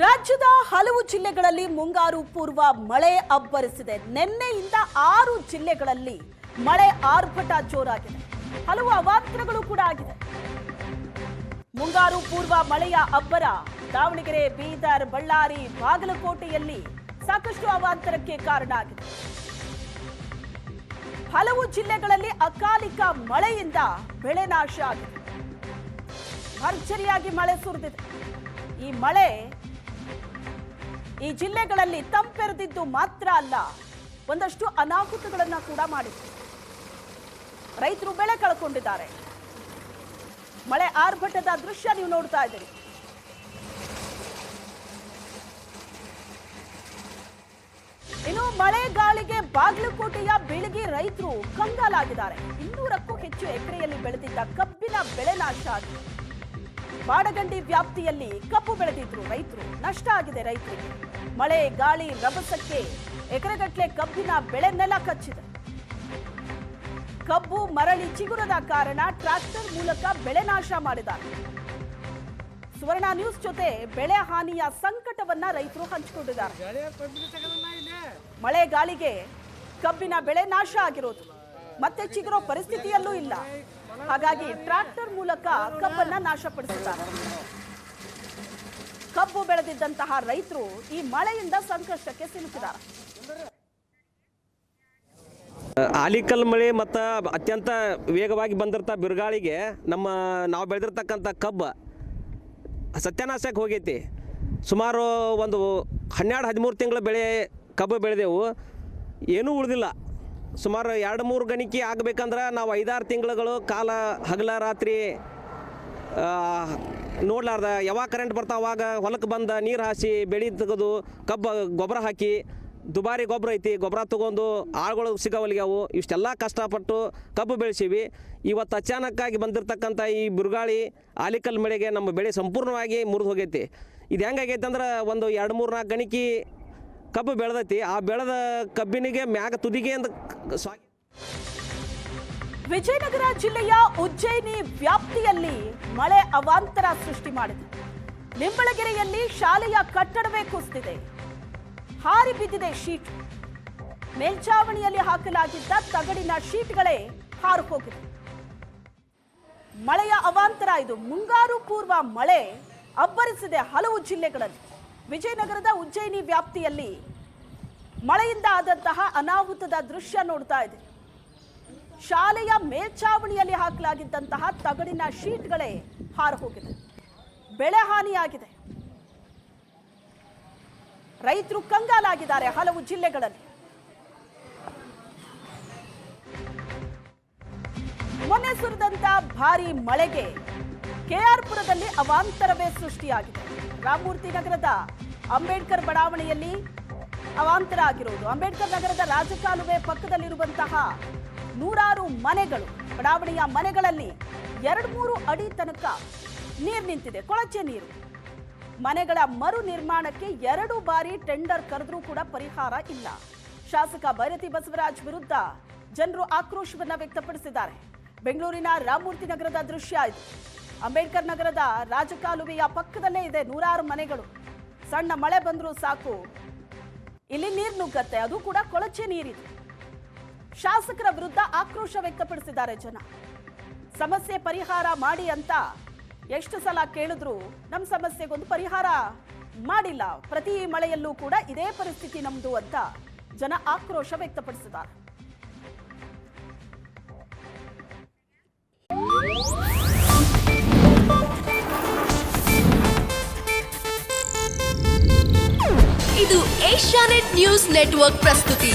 ರಾಜ್ಯದ ಹಲವು ಜಿಲ್ಲೆಗಳಲ್ಲಿ ಮುಂಗಾರು ಪೂರ್ವ ಮಳೆ ಅಬ್ಬರಿಸಿದೆ. ನಿನ್ನೆಯಿಂದ 6 ಜಿಲ್ಲೆಗಳಲ್ಲಿ ಮಳೆ ಆರ್ಭಟ ಜೋರಾಗಿದೆ. ಹಲವು ಅವಾಂತರಗಳು ಕೂಡ ಆಗಿದೆ. ಮುಂಗಾರು ಪೂರ್ವ ಮಳೆಯ ಅಬ್ಬರ ದಾವಣಗೆರೆ, ಬೀದರ್, ಬಳ್ಳಾರಿ, ಬಾಗಲಕೋಟೆಯಲ್ಲಿ ಸಾಕಷ್ಟು ಅವಾಂತರಕ್ಕೆ ಕಾರಣ ಆಗಿದೆ. ಹಲವು ಜಿಲ್ಲೆಗಳಲ್ಲಿ ಅಕಾಲಿಕ ಮಳೆಯಿಂದ ಬೆಳೆ ನಾಶ ಆಗಿದೆ. ಭರ್ಜರಿಯಾಗಿ ಮಳೆ ಸುರಿದಿದೆ. ಈ ಮಳೆ ಈ ಜಿಲ್ಲೆಗಳಲ್ಲಿ ತಂಪೆರೆದಿದ್ದು ಮಾತ್ರ ಅಲ್ಲ, ಒಂದಷ್ಟು ಅನಾಹುತಗಳನ್ನ ಕೂಡ ಮಾಡಿದೆ. ರೈತರು ಬೆಳೆ ಕಳ್ಕೊಂಡಿದ್ದಾರೆ. ಮಳೆ ಆರ್ಭಟದ ದೃಶ್ಯ ನೀವು ನೋಡ್ತಾ ಇದ್ದೀರಿ. ಇನ್ನು ಮಳೆ ಗಾಳಿಗೆ ಬಾಗಲಕೋಟೆಯ ಬೀಳಗಿ ರೈತರು ಕಂಗಾಲಾಗಿದ್ದಾರೆ. 200ಕ್ಕೂ ಹೆಚ್ಚು ಎಕರೆಯಲ್ಲಿ ಬೆಳೆದಿದ್ದ ಕಬ್ಬಿನ ಬೆಳೆ ನಾಶ ಆಗಿದೆ. ಬಾಡಗಂಡಿ ವ್ಯಾಪ್ತಿಯಲ್ಲಿ ಕಬ್ಬು ಬೆಳೆದಿದ್ರು ರೈತರು. ನಷ್ಟ ಆಗಿದೆ ರೈತರಿಗೆ. ಮಳೆ ಗಾಳಿ ರಭಸಕ್ಕೆ ಎಕರೆಗಟ್ಟಲೆ ಕಬ್ಬಿನ ಬೆಳೆ ನೆಲ ಕಚ್ಚಿದೆ. ಕಬ್ಬು ಮರಳಿ ಚಿಗುರದ ಕಾರಣ ಟ್ರ್ಯಾಕ್ಟರ್ ಮೂಲಕ ಬೆಳೆ ನಾಶ ಮಾಡಿದ್ದಾರೆ. ಸುವರ್ಣ ನ್ಯೂಸ್ ಜೊತೆ ಬೆಳೆ ಹಾನಿಯ ಸಂಕಟವನ್ನ ರೈತರು ಹಂಚಿಕೊಂಡಿದ್ದಾರೆ. ಮಳೆ ಗಾಳಿಗೆ ಕಬ್ಬಿನ ಬೆಳೆ ನಾಶ ಆಗಿರೋದು, ಮತ್ತೆ ಚಿಗುರೋ ಪರಿಸ್ಥಿತಿಯಲ್ಲೂ ಇಲ್ಲ. ಹಾಗಾಗಿ ಟ್ರ್ಯಾಕ್ಟರ್ ಮೂಲಕ ಕಬ್ಬನ್ನ ನಾಶಪಡಿಸಿದ್ದಾರೆ. ಕಬ್ಬು ಬೆಳೆದಿದ್ದಂತಹ ರೈತರು ಈ ಮಳೆಯಿಂದ ಸಂಕಷ್ಟಕ್ಕೆ ಸಿಲುಕಿದ್ದಾರೆ. ಆಲಿಕಲ್ ಮಳೆ ಮತ್ತು ಅತ್ಯಂತ ವೇಗವಾಗಿ ಬಂದಿರ್ತ ಬಿರುಗಾಳಿಗೆ ನಾವು ಬೆಳೆದಿರ್ತಕ್ಕಂಥ ಕಬ್ಬು ಸತ್ಯನಾಶಕ್ಕೆ ಹೋಗೈತಿ. ಸುಮಾರು ಒಂದು 12-13 ತಿಂಗಳ ಬೆಳೆ ಕಬ್ಬು ಬೆಳೆದೆವು, ಏನೂ ಉಳಿದಿಲ್ಲ. ಸುಮಾರು 2-3 ಗಣಿಕೆ ಆಗಬೇಕಂದ್ರೆ ನಾವು 5-6 ತಿಂಗಳುಗಳು ಕಾಲ ಹಗಲ ರಾತ್ರಿ ನೋಡ್ಲಾರ್ದ ಯಾವಾಗ ಕರೆಂಟ್ ಬರ್ತಾವ ಅವಾಗ ಹೊಲಕ್ಕೆ ಬಂದ ನೀರು ಹಾಸಿ ಬೆಳೆ ತೆಗೆದು ಕಬ್ಬು ಗೊಬ್ಬರ ಹಾಕಿ, ದುಬಾರಿ ಗೊಬ್ಬರ ಐತಿ, ಗೊಬ್ಬರ ತೊಗೊಂಡು ಆಳುಗಳು ಸಿಗವಲ್ಗ್ಯಾವು. ಇಷ್ಟೆಲ್ಲ ಕಷ್ಟಪಟ್ಟು ಕಬ್ಬು ಬೆಳೆಸೀವಿ. ಇವತ್ತು ಅಚಾನಕ್ಕಾಗಿ ಬಂದಿರತಕ್ಕಂಥ ಈ ಬಿರುಗಾಳಿ ಆಲಿಕಲ್ ಮಳೆಗೆ ನಮ್ಮ ಬೆಳೆ ಸಂಪೂರ್ಣವಾಗಿ ಮುರಿದು ಹೋಗೈತಿ. ಇದು ಹೆಂಗಾಗೈತೆ ಅಂದ್ರೆ ಒಂದು 2-3-4 ಗಣಿಕೆ ಕಬ್ಬು ಬೆಳೆದೈತಿ. ಆ ಬೆಳೆದ ಕಬ್ಬಿನಿಗೆ ಮ್ಯಾಗ ತುದಿಗೆ ಅಂತ ವಿಜಯನಗರ ಜಿಲ್ಲೆಯ ಉಜ್ಜಯಿನಿ ವ್ಯಾಪ್ತಿಯಲ್ಲಿ ಮಳೆ ಅವಾಂತರ ಸೃಷ್ಟಿ ಮಾಡಿದೆ. ನಿಂಬಳಗೆರೆಯಲ್ಲಿ ಶಾಲೆಯ ಕಟ್ಟಡವೇ ಕುಸಿದಿದೆ. ಹಾರಿ ಬಿದ್ದಿದೆ ಶೀಟ್. ಮೇಲ್ಛಾವಣಿಯಲ್ಲಿ ಹಾಕಲಾಗಿದ್ದ ತಗಡಿನ ಶೀಟ್ಗಳೇ ಹಾರು ಹೋಗಿದೆ. ಮಳೆಯ ಅವಾಂತರ ಇದು. ಮುಂಗಾರು ಪೂರ್ವ ಮಳೆ ಅಬ್ಬರಿಸಿದೆ ಹಲವು ಜಿಲ್ಲೆಗಳಲ್ಲಿ. ವಿಜಯನಗರದ ಉಜ್ಜಯಿನಿ ವ್ಯಾಪ್ತಿಯಲ್ಲಿ ಮಳೆಯಿಂದ ಆದಂತಹ ಅನಾಹುತದ ದೃಶ್ಯ ನೋಡ್ತಾ ಇದೆ. ಶಾಲೆಯ ಮೇಲ್ಛಾವಣಿಯಲ್ಲಿ ಹಾಕಲಾಗಿದ್ದಂತಹ ತಗಡಿನ ಶೀಟ್ಗಳೇ ಹಾರು ಹೋಗಿದೆ. ಬೆಳೆ ಹಾನಿಯಾಗಿದೆ. ರೈತರು ಕಂಗಾಲಾಗಿದ್ದಾರೆ ಹಲವು ಜಿಲ್ಲೆಗಳಲ್ಲಿ. ಮೊನ್ನೆ ಸುರಿದಂತ ಭಾರಿ ಮಳೆಗೆ ಕೆಆರ್ ಪುರದಲ್ಲಿ ಅವಾಂತರವೇ ಸೃಷ್ಟಿಯಾಗಿದೆ. ರಾಮಮೂರ್ತಿ ನಗರದ ಅಂಬೇಡ್ಕರ್ ಬಡಾವಣೆಯಲ್ಲಿ ಅವಾಂತರ ಆಗಿರುವುದು. ಅಂಬೇಡ್ಕರ್ ನಗರದ ರಾಜಕಾಲುವೆ ಪಕ್ಕದಲ್ಲಿರುವಂತಹ 100 ಮನೆಗಳು, ಬಡಾವಣೆಯ ಮನೆಗಳಲ್ಲಿ 2-3 ಅಡಿ ತನಕ ನೀರು ನಿಂತಿದೆ, ಕೊಳಚೆ ನೀರು. ಮನೆಗಳ ಮರು ನಿರ್ಮಾಣಕ್ಕೆ 2 ಬಾರಿ ಟೆಂಡರ್ ಕರೆದ್ರೂ ಕೂಡ ಪರಿಹಾರ ಇಲ್ಲ. ಶಾಸಕ ಭೈರತಿ ಬಸವರಾಜ್ ವಿರುದ್ಧ ಜನರು ಆಕ್ರೋಶವನ್ನ ವ್ಯಕ್ತಪಡಿಸಿದ್ದಾರೆ. ಬೆಂಗಳೂರಿನ ರಾಮಮೂರ್ತಿ ನಗರದ ದೃಶ್ಯ ಇದು. ಅಂಬೇಡ್ಕರ್ ನಗರದ ರಾಜಕಾಲುವೆಯ ಪಕ್ಕದಲ್ಲೇ ಇದೆ 100 ಮನೆಗಳು. ಸಣ್ಣ ಮಳೆ ಬಂದರೂ ಸಾಕು ಇಲ್ಲಿ ನೀರು ನುಗ್ಗತ್ತೆ, ಅದು ಕೂಡ ಕೊಳಚೆ ನೀರಿದೆ. ಶಾಸಕರ ವಿರುದ್ಧ ಆಕ್ರೋಶ ವ್ಯಕ್ತಪಡಿಸಿದ್ದಾರೆ ಜನ. ಸಮಸ್ಯೆ ಪರಿಹಾರ ಮಾಡಿ ಅಂತ ಎಷ್ಟು ಸಲ ಕೇಳಿದ್ರು ನಮ್ಮ ಸಮಸ್ಯೆಗೊಂದು ಪರಿಹಾರ ಮಾಡಿಲ್ಲ. ಪ್ರತಿ ಮಳೆಯಲ್ಲೂ ಕೂಡ ಇದೇ ಪರಿಸ್ಥಿತಿ ನಮ್ದು ಅಂತ ಜನ ಆಕ್ರೋಶ ವ್ಯಕ್ತಪಡಿಸಿದ್ದಾರೆ. ಇದು ಏಷ್ಯಾನೆಟ್ ನ್ಯೂಸ್ ನೆಟ್ವರ್ಕ್ ಪ್ರಸ್ತುತಿ.